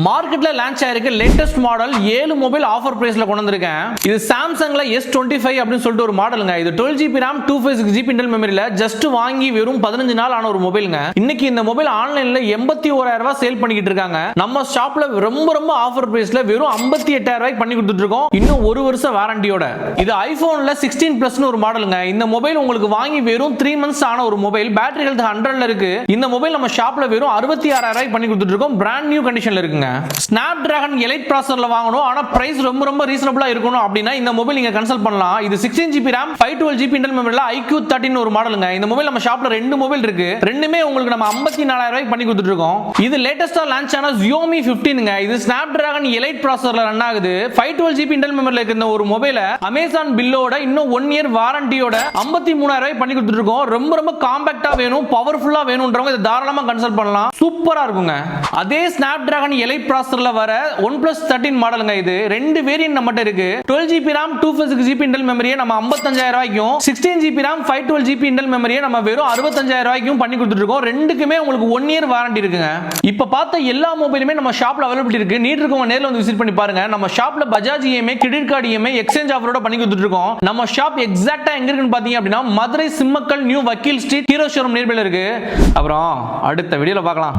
மார்க்கெட்ல லான்ச் ஆயிருக்கு latest model 7 mobile offer பிரைஸ்ல கொண்டு வந்திருக்கேன். இது சாம்சங்ல S25 அப்படின்னு சொல்லிட்டு ஒரு மாடலுங்க. இது 12GB RAM 256GB internal மெமரியில just வாங்கி வெறும் 15 நாள் ஆன ஒரு மொபைலுங்க. இன்னைக்கு இந்த மொபைல் ஆன்லைன்ல 81,000 ரூபாய் சேல் பண்ணிக்கிட்டு இருக்காங்க. நம்ம ஷாப்ல ரொம்ப ஆஃபர் பிரைஸ்ல வெறும் 58,000 ரூபாய்க்கு பண்ணி கொடுத்துட்டு இருக்கோம். இன்னும் ஒரு வருஷம் வாரண்டியோட. இது ஐபோன்ல 16 பிளஸ்னு ஒரு மாடலுங்க. இந்த மொபைல் உங்களுக்கு வாங்கி வெறும் 3 மந்த்ஸ் ஆன ஒரு மொபைல். பேட்டரி ஹெல்த் 100ல இருக்கு. இந்த மொபைல் நம்ம ஷாப்ல வெறும் 66,000 ரூபாய்க்கு பண்ணி கொடுத்துட்டு இருக்கோம். பிராண்ட் நியூ கண்டிஷன்ல இருக்குங்க. Snapdragon Elite ப்ராசஸர்ல வாங்கணும், ஆனா பிரைஸ் ரொம்ப ரீசனபிளா இருக்கணும் அப்படினா இந்த மொபைல் நீங்க கன்சல்ட் பண்ணலாம். இது 16GB RAM 512GB internal மெமரில IQ13 ஒரு மாடலுங்க. இந்த மொபைல் நம்ம ஷாப்ல ரெண்டு மொபைல் இருக்கு. ரெண்டுமே உங்களுக்கு நம்ம 54,000 ரூபாய்க்கு பண்ணி கொடுத்துட்டு இருக்கோம். இது லேட்டஸ்டா லான்ச் ஆன Xiaomi 15ங்க. இது Snapdragon Elite ப்ராசஸர்ல ரன் ஆகுது. 512GB இன்டர்னல் மெமரில இருக்க இந்த ஒரு மொபைலை Amazon பில்லோட இன்னும் 1 இயர் வாரண்டியோட 53,000 ரூபாய்க்கு பண்ணி கொடுத்துட்டு இருக்கோம். ரொம்ப காம்பாக்ட்டா வேணும், பவர்ஃபுல்லா வேணும்ன்றவங்க இத தாராளமா கன்சல்ட் பண்ணலாம். சூப்பரா இருக்குங்க. அதே Snapdragon Elite ப்ராசஸர்ல வர OnePlus 13 மாடலுங்க. இது ரெண்டு வேரியன்ட் நம்மட்ட இருக்கு. 12GB RAM 256GB இன்டர்னல் மெமரியை நம்ம 55,000 ரூபாய்க்கும் 16GB RAM 512GB இன்டர்னல் மெமரியை நம்ம வெறும் 65,000 ரூபாய்க்கும் பண்ணி கொடுத்துட்டு இருக்கோம். ரெண்டுக்குமே உங்களுக்கு 1 இயர் வாரண்டி இருக்குங்க. இப்ப பார்த்த எல்லா மொபைலுமே நம்ம ஷாப்ல அவைலபிலிட்டி இருக்கு. நீட் இருக்கவங்க நேர்ல வந்து விசிட் பண்ணி பாருங்க. நம்ம ஷாப்ல Bajaj EMI, credit card EMI exchange ஆஃபரோட பண்ணி கொடுத்துட்டு இருக்கோம். நம்ம ஷாப் எக்ஸாக்ட்டா எங்க இருக்குன்னு பாத்தீங்க அப்படின்னா மதுரை சிம்மக்கல் நியூ வக்கீல் ஸ்ட்ரீட் ஹீரோ ஷோரூம் நியர்பைல இருக்கு. அப்புறம் அடுத்த வீடியோல பார்க்கலாம்.